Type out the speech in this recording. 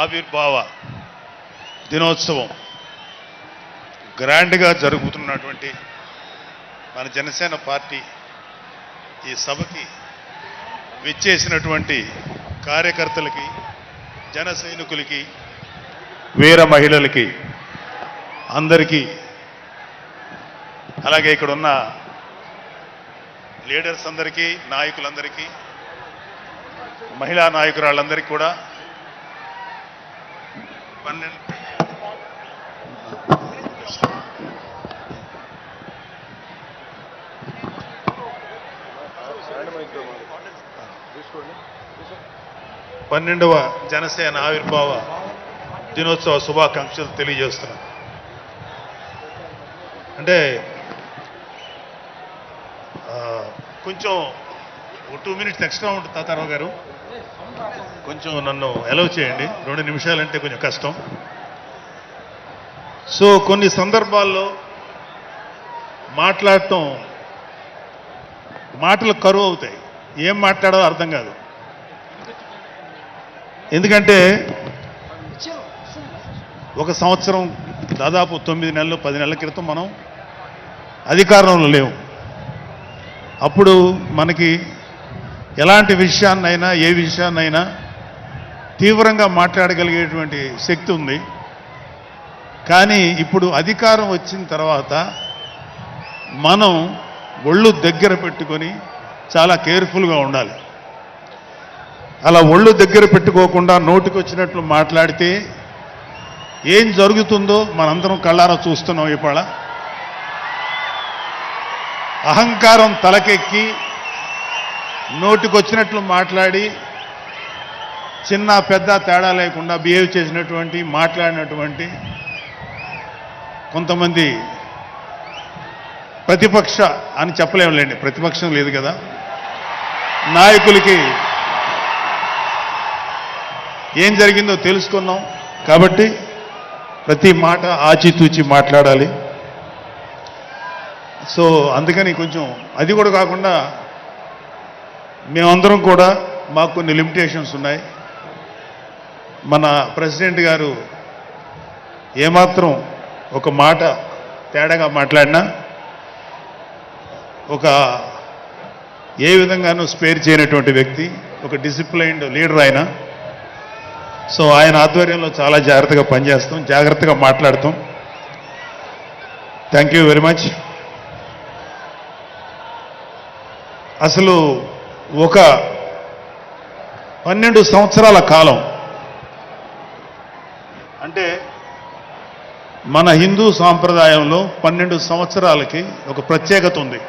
ఆవిర్భావ దినోత్సవం గ్రాండ్గా జరుగుతున్నటువంటి మన జనసేన పార్టీ ఈ సభకి విచ్చేసినటువంటి కార్యకర్తలకి, జన సైనికులకి, వీర మహిళలకి అందరికీ, అలాగే ఇక్కడున్న లీడర్స్ అందరికీ, నాయకులందరికీ, మహిళా నాయకురాళ్ళందరికీ కూడా 12వ జనసేన ఆవిర్భావ దినోత్సవ శుభాకాంక్షలు తెలియజేస్తున్నాను. అంటే కొంచెం 2 మినిట్స్ ఎక్స్ట్రా ఉంటుంది తాతారావు గారు, కొంచెం నన్ను అలౌ చేయండి. 2 నిమిషాలంటే కొంచెం కష్టం. సో కొన్ని సందర్భాల్లో మాట్లాడటం మాటలు కరువు అవుతాయి, ఏం మాట్లాడాలో అర్థం కాదు. ఎందుకంటే ఒక సంవత్సరం దాదాపు 9 నెలలు 10 నెలల క్రితం మనం అధికారంలో లేవు. అప్పుడు మనకి ఎలాంటి విషయాన్నైనా, ఏ విషయాన్నైనా తీవ్రంగా మాట్లాడగలిగేటువంటి శక్తి ఉంది. కానీ ఇప్పుడు అధికారం వచ్చిన తర్వాత మనం ఒళ్ళు దగ్గర పెట్టుకొని చాలా కేర్ఫుల్గా ఉండాలి. అలా ఒళ్ళు దగ్గర పెట్టుకోకుండా నోటికొచ్చినట్లు మాట్లాడితే ఏం జరుగుతుందో మనందరం కళ్ళారా చూస్తున్నాం. ఇవాళ అహంకారం తలకెక్కి నోటికొచ్చినట్లు మాట్లాడి చిన్న పెద్ద తేడా లేకుండా బిహేవ్ చేసినటువంటి, మాట్లాడినటువంటి కొంతమంది ప్రతిపక్ష అని చెప్పలేములేండి, ప్రతిపక్షం లేదు కదా, నాయకులకి ఏం జరిగిందో తెలుసుకున్నాం. కాబట్టి ప్రతి మాట ఆచితూచి మాట్లాడాలి. సో అందుకని కొంచెం అది కూడా కాకుండా మేమందరం కూడా మాకు కొన్ని లిమిటేషన్స్ ఉన్నాయి. మన ప్రెసిడెంట్ గారు ఏమాత్రం ఒక మాట తేడాగా మాట్లాడినా ఏ విధంగానూ స్పేర్ చేయనటువంటి వ్యక్తి, ఒక డిసిప్లైన్డ్ లీడర్ ఆయన. సో ఆయన ఆధ్వర్యంలో చాలా జాగ్రత్తగా పనిచేస్తాం, జాగ్రత్తగా మాట్లాడతాం. Thank you very much. అసలు ఒక 12 సంవత్సరాల కాలం అంటే మన హిందూ సాంప్రదాయంలో 12 సంవత్సరాలకి ఒక ప్రత్యేకత ఉంది.